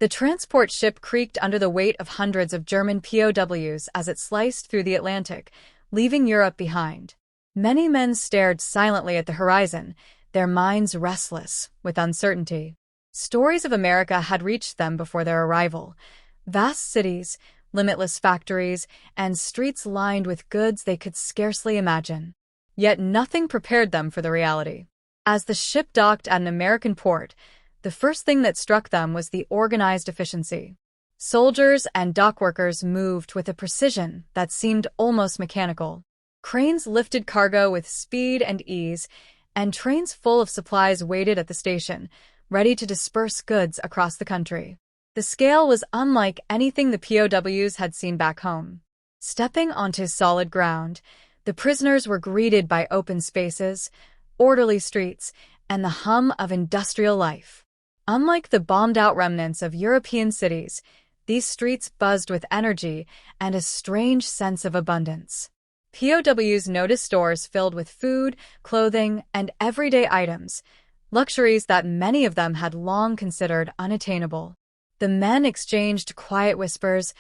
The transport ship creaked under the weight of hundreds of German POWs as it sliced through the Atlantic, leaving Europe behind. Many men stared silently at the horizon, their minds restless with uncertainty. Stories of America had reached them before their arrival. Vast cities, limitless factories, and streets lined with goods they could scarcely imagine. Yet nothing prepared them for the reality. As the ship docked at an American port, the first thing that struck them was the organized efficiency. Soldiers and dockworkers moved with a precision that seemed almost mechanical. Cranes lifted cargo with speed and ease, and trains full of supplies waited at the station, ready to disperse goods across the country. The scale was unlike anything the POWs had seen back home. Stepping onto solid ground, the prisoners were greeted by open spaces, orderly streets, and the hum of industrial life. Unlike the bombed-out remnants of European cities, these streets buzzed with energy and a strange sense of abundance. POWs noticed stores filled with food, clothing, and everyday items, luxuries that many of them had long considered unattainable. The men exchanged quiet whispers,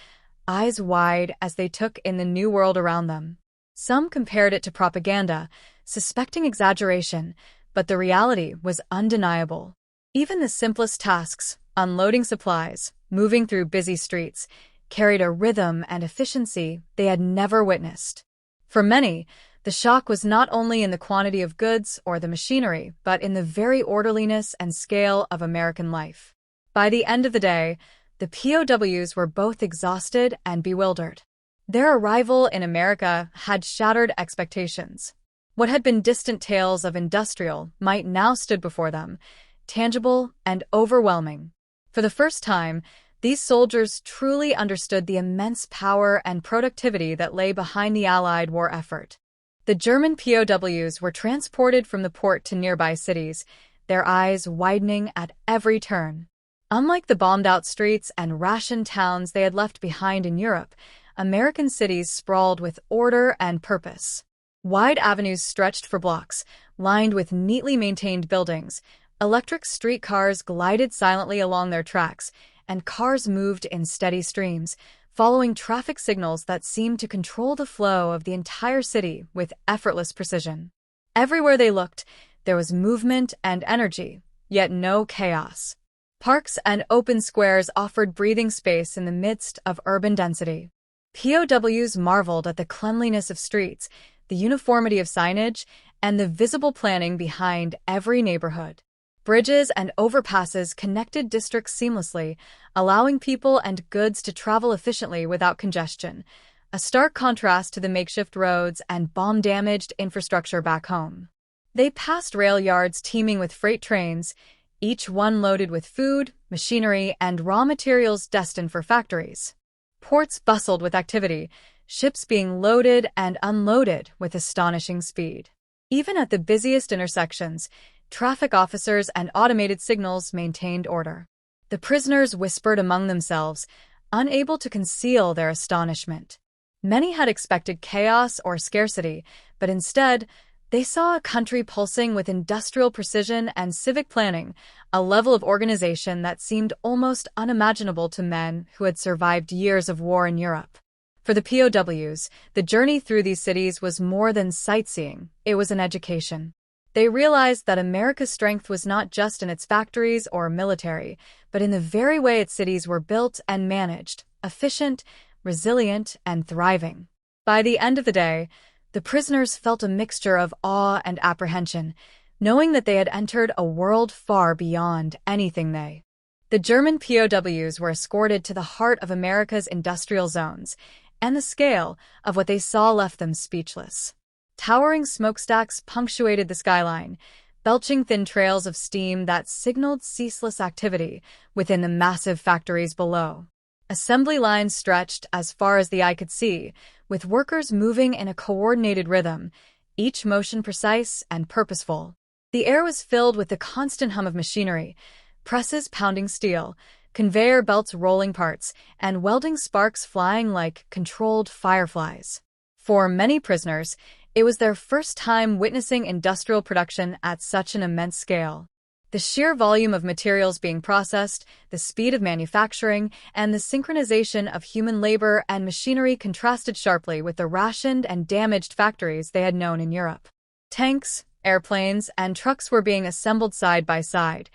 eyes wide as they took in the new world around them. Some compared it to propaganda, suspecting exaggeration, but the reality was undeniable. Even the simplest tasks, unloading supplies, moving through busy streets, carried a rhythm and efficiency they had never witnessed. For many, the shock was not only in the quantity of goods or the machinery, but in the very orderliness and scale of American life. By the end of the day, the POWs were both exhausted and bewildered. Their arrival in America had shattered expectations. What had been distant tales of industrial might now stood before them, tangible and overwhelming. For the first time, these soldiers truly understood the immense power and productivity that lay behind the Allied war effort. The German POWs were transported from the port to nearby cities, their eyes widening at every turn. Unlike the bombed-out streets and rationed towns they had left behind in Europe, American cities sprawled with order and purpose. Wide avenues stretched for blocks, lined with neatly maintained buildings. Electric streetcars glided silently along their tracks, and cars moved in steady streams, following traffic signals that seemed to control the flow of the entire city with effortless precision. Everywhere they looked, there was movement and energy, yet no chaos. Parks and open squares offered breathing space in the midst of urban density. POWs marveled at the cleanliness of streets, the uniformity of signage, and the visible planning behind every neighborhood. Bridges and overpasses connected districts seamlessly, allowing people and goods to travel efficiently without congestion, a stark contrast to the makeshift roads and bomb-damaged infrastructure back home. They passed rail yards teeming with freight trains, each one loaded with food, machinery, and raw materials destined for factories. Ports bustled with activity, ships being loaded and unloaded with astonishing speed. Even at the busiest intersections, traffic officers and automated signals maintained order. The prisoners whispered among themselves, unable to conceal their astonishment. Many had expected chaos or scarcity, but instead, they saw a country pulsing with industrial precision and civic planning, a level of organization that seemed almost unimaginable to men who had survived years of war in Europe. For the POWs, the journey through these cities was more than sightseeing, it was an education. They realized that America's strength was not just in its factories or military, but in the very way its cities were built and managed, efficient, resilient, and thriving. By the end of the day, the prisoners felt a mixture of awe and apprehension, knowing that they had entered a world far beyond anything they. The German POWs were escorted to the heart of America's industrial zones, and the scale of what they saw left them speechless. Towering smokestacks punctuated the skyline, belching thin trails of steam that signaled ceaseless activity within the massive factories below. Assembly lines stretched as far as the eye could see, with workers moving in a coordinated rhythm, each motion precise and purposeful. The air was filled with the constant hum of machinery, presses pounding steel, conveyor belts rolling parts, and welding sparks flying like controlled fireflies. For many prisoners, it was their first time witnessing industrial production at such an immense scale. The sheer volume of materials being processed, the speed of manufacturing, and the synchronization of human labor and machinery contrasted sharply with the rationed and damaged factories they had known in Europe. Tanks, airplanes, and trucks were being assembled side by side,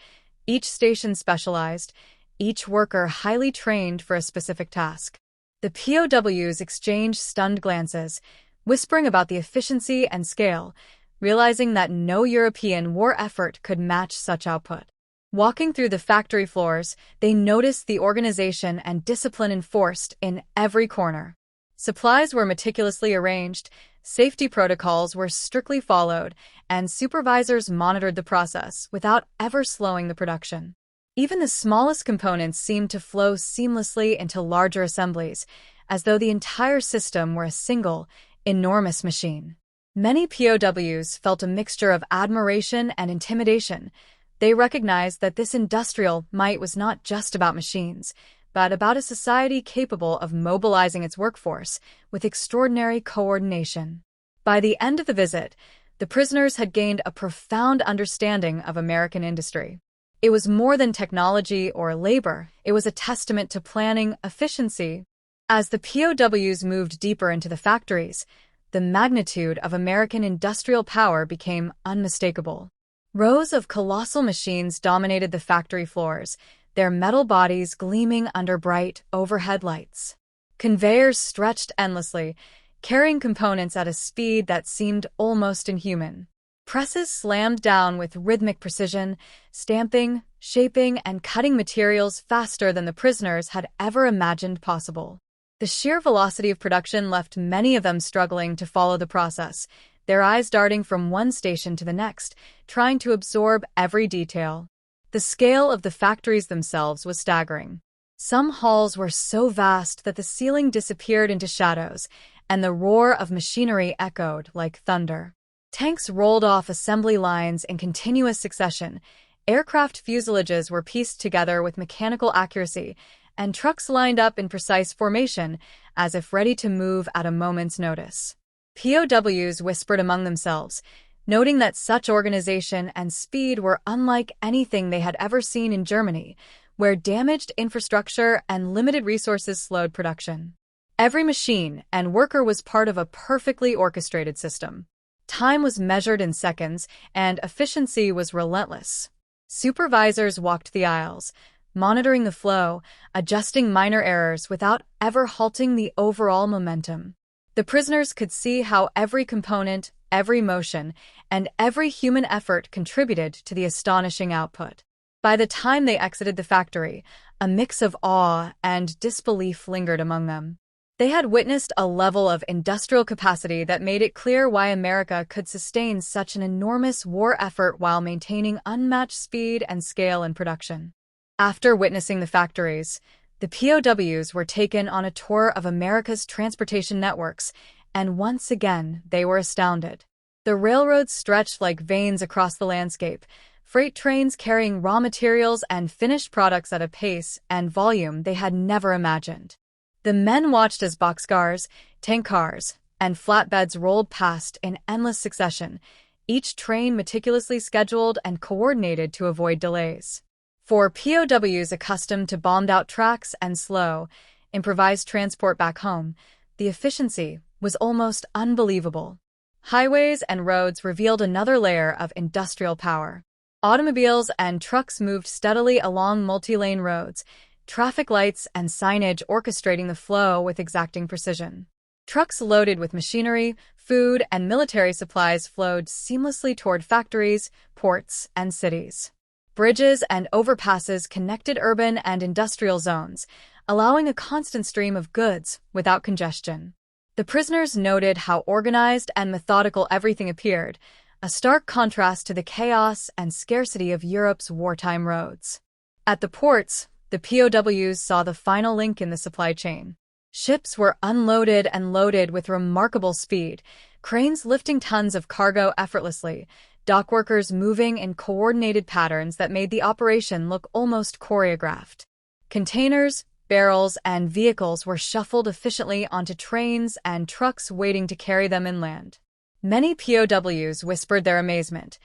each station specialized, each worker highly trained for a specific task. The POWs exchanged stunned glances, whispering about the efficiency and scale, realizing that no European war effort could match such output. Walking through the factory floors, they noticed the organization and discipline enforced in every corner. Supplies were meticulously arranged, safety protocols were strictly followed, and supervisors monitored the process without ever slowing the production. Even the smallest components seemed to flow seamlessly into larger assemblies, as though the entire system were a single, enormous machine. Many POWs felt a mixture of admiration and intimidation. They recognized that this industrial might was not just about machines, but about a society capable of mobilizing its workforce with extraordinary coordination. By the end of the visit, the prisoners had gained a profound understanding of American industry. It was more than technology or labor, it was a testament to planning, efficiency. As the POWs moved deeper into the factories, the magnitude of American industrial power became unmistakable. Rows of colossal machines dominated the factory floors, their metal bodies gleaming under bright overhead lights. Conveyors stretched endlessly, carrying components at a speed that seemed almost inhuman. Presses slammed down with rhythmic precision, stamping, shaping, and cutting materials faster than the prisoners had ever imagined possible. The sheer velocity of production left many of them struggling to follow the process, their eyes darting from one station to the next, trying to absorb every detail. The scale of the factories themselves was staggering. Some halls were so vast that the ceiling disappeared into shadows, and the roar of machinery echoed like thunder. Tanks rolled off assembly lines in continuous succession, aircraft fuselages were pieced together with mechanical accuracy, and trucks lined up in precise formation, as if ready to move at a moment's notice. POWs whispered among themselves, noting that such organization and speed were unlike anything they had ever seen in Germany, where damaged infrastructure and limited resources slowed production. Every machine and worker was part of a perfectly orchestrated system. Time was measured in seconds, and efficiency was relentless. Supervisors walked the aisles, monitoring the flow, adjusting minor errors without ever halting the overall momentum. The prisoners could see how every component, every motion, and every human effort contributed to the astonishing output. By the time they exited the factory, a mix of awe and disbelief lingered among them. They had witnessed a level of industrial capacity that made it clear why America could sustain such an enormous war effort while maintaining unmatched speed and scale in production. After witnessing the factories, the POWs were taken on a tour of America's transportation networks, and once again they were astounded. The railroads stretched like veins across the landscape, freight trains carrying raw materials and finished products at a pace and volume they had never imagined. The men watched as boxcars, tank cars, and flatbeds rolled past in endless succession, each train meticulously scheduled and coordinated to avoid delays. For POWs accustomed to bombed-out tracks and slow, improvised transport back home, the efficiency was almost unbelievable. Highways and roads revealed another layer of industrial power. Automobiles and trucks moved steadily along multi-lane roads, traffic lights and signage orchestrating the flow with exacting precision. Trucks loaded with machinery, food, and military supplies flowed seamlessly toward factories, ports, and cities. Bridges and overpasses connected urban and industrial zones, allowing a constant stream of goods without congestion. The prisoners noted how organized and methodical everything appeared, a stark contrast to the chaos and scarcity of Europe's wartime roads. At the ports, the POWs saw the final link in the supply chain. Ships were unloaded and loaded with remarkable speed, cranes lifting tons of cargo effortlessly, dockworkers moving in coordinated patterns that made the operation look almost choreographed. Containers, barrels, and vehicles were shuffled efficiently onto trains and trucks waiting to carry them inland. Many POWs whispered their amazement.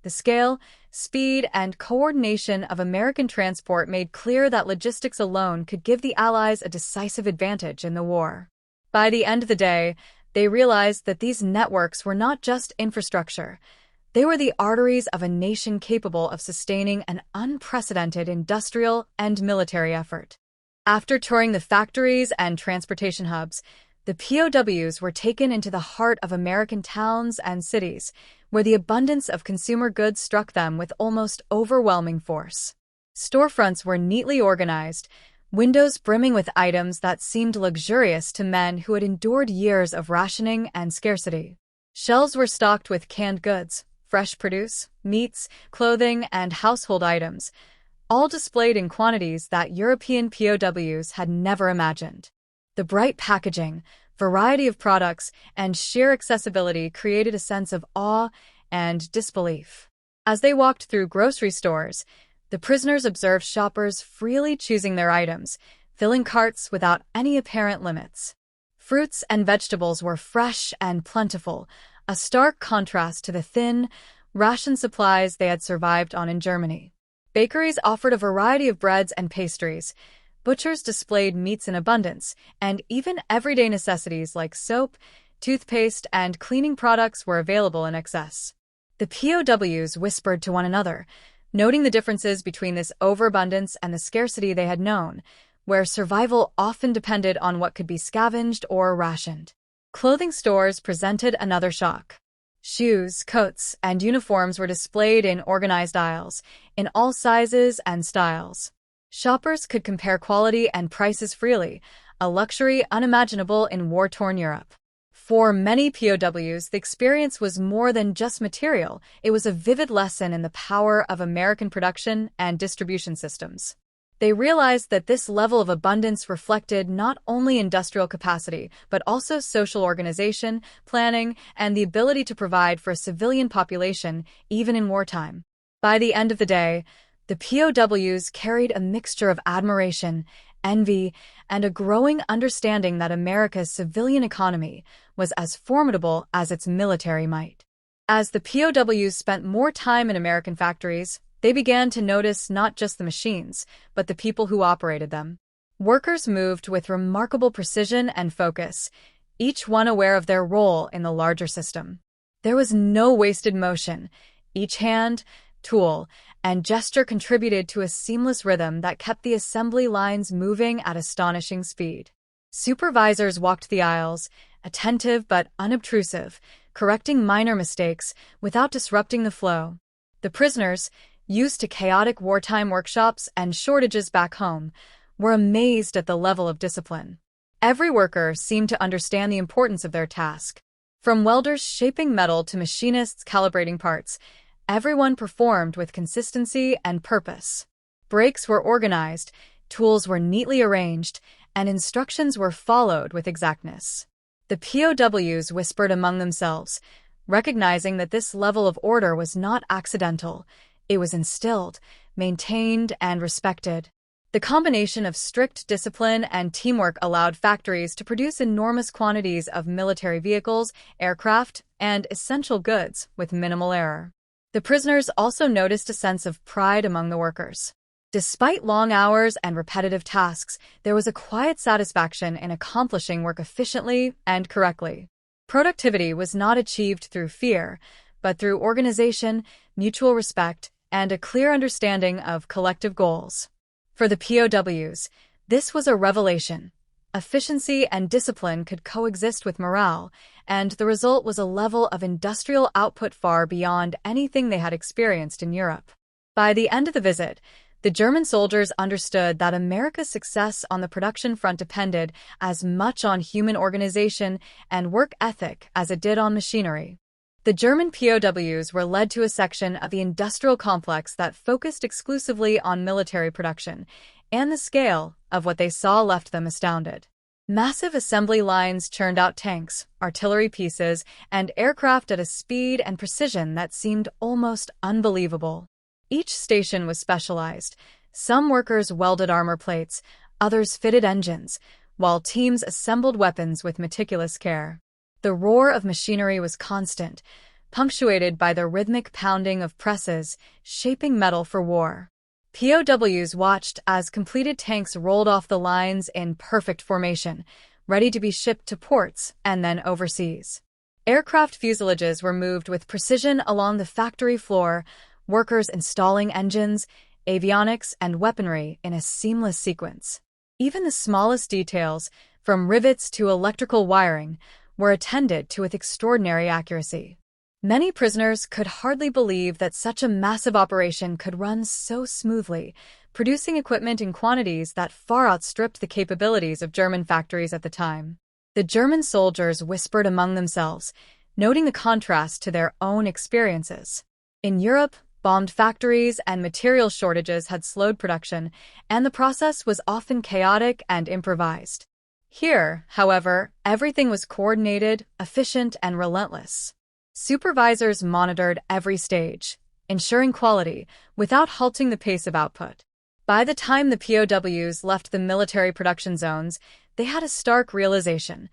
The scale, speed, and coordination of American transport made clear that logistics alone could give the Allies a decisive advantage in the war. By the end of the day, they realized that these networks were not just infrastructure. They were the arteries of a nation capable of sustaining an unprecedented industrial and military effort. After touring the factories and transportation hubs, the POWs were taken into the heart of American towns and cities, where the abundance of consumer goods struck them with almost overwhelming force. Storefronts were neatly organized, windows brimming with items that seemed luxurious to men who had endured years of rationing and scarcity. Shelves were stocked with canned goods, fresh produce, meats, clothing, and household items, all displayed in quantities that European POWs had never imagined. The bright packaging, variety of products, and sheer accessibility created a sense of awe and disbelief. As they walked through grocery stores, the prisoners observed shoppers freely choosing their items, filling carts without any apparent limits. Fruits and vegetables were fresh and plentiful, a stark contrast to the thin, ration supplies they had survived on in Germany. Bakeries offered a variety of breads and pastries, butchers displayed meats in abundance, and even everyday necessities like soap, toothpaste, and cleaning products were available in excess. The POWs whispered to one another, noting the differences between this overabundance and the scarcity they had known, where survival often depended on what could be scavenged or rationed. Clothing stores presented another shock. Shoes, coats, and uniforms were displayed in organized aisles, in all sizes and styles. Shoppers could compare quality and prices freely, a luxury unimaginable in war-torn Europe. For many POWs, the experience was more than just material. It was a vivid lesson in the power of American production and distribution systems. They realized that this level of abundance reflected not only industrial capacity, but also social organization, planning, and the ability to provide for a civilian population, even in wartime. By the end of the day, the POWs carried a mixture of admiration, envy, and a growing understanding that America's civilian economy was as formidable as its military might. As the POWs spent more time in American factories, they began to notice not just the machines, but the people who operated them. Workers moved with remarkable precision and focus, each one aware of their role in the larger system. There was no wasted motion. Each hand, tool, and gesture contributed to a seamless rhythm that kept the assembly lines moving at astonishing speed. Supervisors walked the aisles, attentive but unobtrusive, correcting minor mistakes without disrupting the flow. The prisoners, used to chaotic wartime workshops and shortages back home, were amazed at the level of discipline. Every worker seemed to understand the importance of their task. From welders shaping metal to machinists calibrating parts, everyone performed with consistency and purpose. Breaks were organized, tools were neatly arranged, and instructions were followed with exactness. The POWs whispered among themselves, recognizing that this level of order was not accidental. It was instilled, maintained, and respected. The combination of strict discipline and teamwork allowed factories to produce enormous quantities of military vehicles, aircraft, and essential goods with minimal error. The prisoners also noticed a sense of pride among the workers. Despite long hours and repetitive tasks, there was a quiet satisfaction in accomplishing work efficiently and correctly. Productivity was not achieved through fear, but through organization, mutual respect, and a clear understanding of collective goals. For the POWs, this was a revelation. Efficiency and discipline could coexist with morale, and the result was a level of industrial output far beyond anything they had experienced in Europe. By the end of the visit, the German soldiers understood that America's success on the production front depended as much on human organization and work ethic as it did on machinery. The German POWs were led to a section of the industrial complex that focused exclusively on military production, and the scale of what they saw left them astounded. Massive assembly lines churned out tanks, artillery pieces, and aircraft at a speed and precision that seemed almost unbelievable. Each station was specialized. Some workers welded armor plates, others fitted engines, while teams assembled weapons with meticulous care. The roar of machinery was constant, punctuated by the rhythmic pounding of presses, shaping metal for war. POWs watched as completed tanks rolled off the lines in perfect formation, ready to be shipped to ports and then overseas. Aircraft fuselages were moved with precision along the factory floor, workers installing engines, avionics, and weaponry in a seamless sequence. Even the smallest details, from rivets to electrical wiring, were attended to with extraordinary accuracy. Many prisoners could hardly believe that such a massive operation could run so smoothly, producing equipment in quantities that far outstripped the capabilities of German factories at the time. The German soldiers whispered among themselves, noting the contrast to their own experiences. In Europe, bombed factories and material shortages had slowed production, and the process was often chaotic and improvised. Here, however, everything was coordinated, efficient, and relentless. Supervisors monitored every stage, ensuring quality without halting the pace of output. By the time the POWs left the military production zones, they had a stark realization.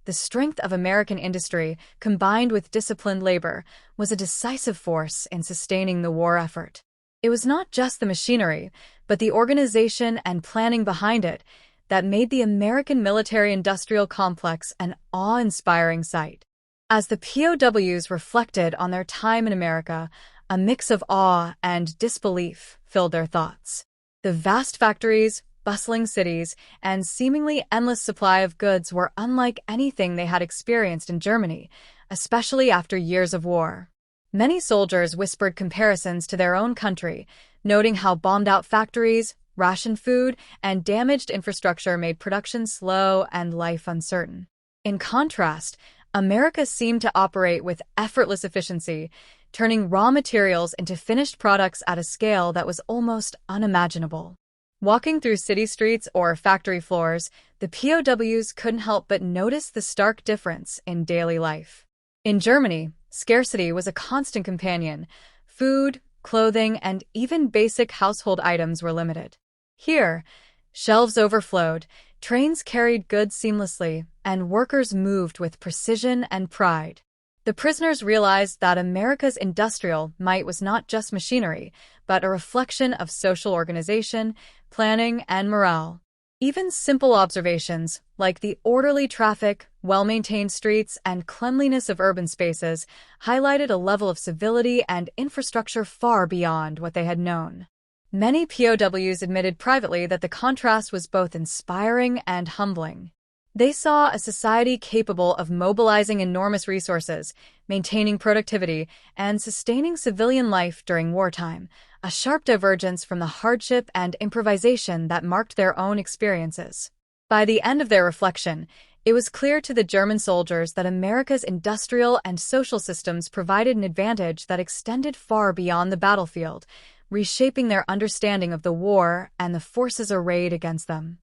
The strength of American industry, combined with disciplined labor, was a decisive force in sustaining the war effort. It was not just the machinery, but the organization and planning behind it that made the American military-industrial complex an awe-inspiring sight. As the POWs reflected on their time in America, a mix of awe and disbelief filled their thoughts. The vast factories, bustling cities, and seemingly endless supply of goods were unlike anything they had experienced in Germany, especially after years of war. Many soldiers whispered comparisons to their own country, noting how bombed-out factories, rationed food, and damaged infrastructure made production slow and life uncertain. In contrast, America seemed to operate with effortless efficiency, turning raw materials into finished products at a scale that was almost unimaginable. Walking through city streets or factory floors, the POWs couldn't help but notice the stark difference in daily life. In Germany, scarcity was a constant companion. Food, clothing, and even basic household items were limited. Here, shelves overflowed, trains carried goods seamlessly, and workers moved with precision and pride. The prisoners realized that America's industrial might was not just machinery, but a reflection of social organization, planning, and morale. Even simple observations, like the orderly traffic, well-maintained streets, and cleanliness of urban spaces, highlighted a level of civility and infrastructure far beyond what they had known. Many POWs admitted privately that the contrast was both inspiring and humbling. They saw a society capable of mobilizing enormous resources, maintaining productivity, and sustaining civilian life during wartime, a sharp divergence from the hardship and improvisation that marked their own experiences. By the end of their reflection, it was clear to the German soldiers that America's industrial and social systems provided an advantage that extended far beyond the battlefield, reshaping their understanding of the war and the forces arrayed against them.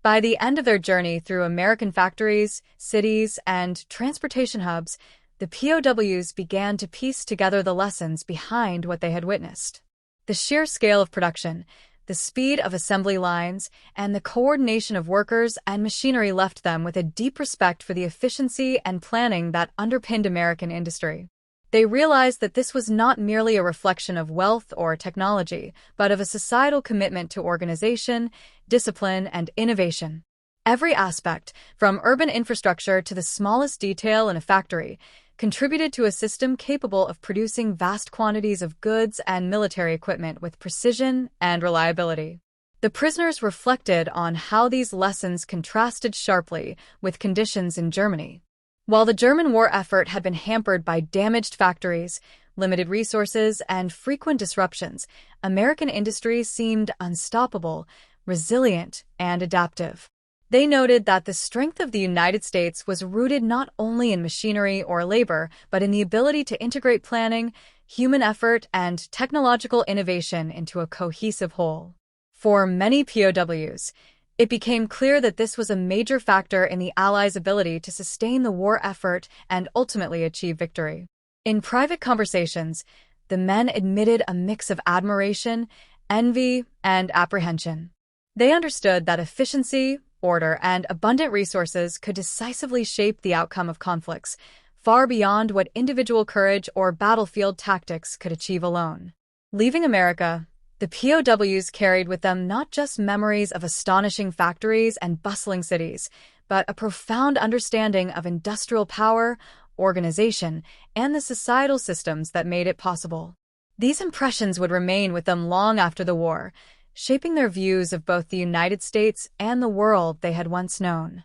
By the end of their journey through American factories, cities, and transportation hubs, the POWs began to piece together the lessons behind what they had witnessed. The sheer scale of production, the speed of assembly lines, and the coordination of workers and machinery left them with a deep respect for the efficiency and planning that underpinned American industry. They realized that this was not merely a reflection of wealth or technology, but of a societal commitment to organization, discipline, and innovation. Every aspect, from urban infrastructure to the smallest detail in a factory, contributed to a system capable of producing vast quantities of goods and military equipment with precision and reliability. The prisoners reflected on how these lessons contrasted sharply with conditions in Germany. While the German war effort had been hampered by damaged factories, limited resources, and frequent disruptions, American industry seemed unstoppable, resilient, and adaptive. They noted that the strength of the United States was rooted not only in machinery or labor, but in the ability to integrate planning, human effort, and technological innovation into a cohesive whole. For many POWs, it became clear that this was a major factor in the Allies' ability to sustain the war effort and ultimately achieve victory. In private conversations, the men admitted a mix of admiration, envy, and apprehension. They understood that efficiency, order, and abundant resources could decisively shape the outcome of conflicts, far beyond what individual courage or battlefield tactics could achieve alone. Leaving America, the POWs carried with them not just memories of astonishing factories and bustling cities, but a profound understanding of industrial power, organization, and the societal systems that made it possible. These impressions would remain with them long after the war, shaping their views of both the United States and the world they had once known.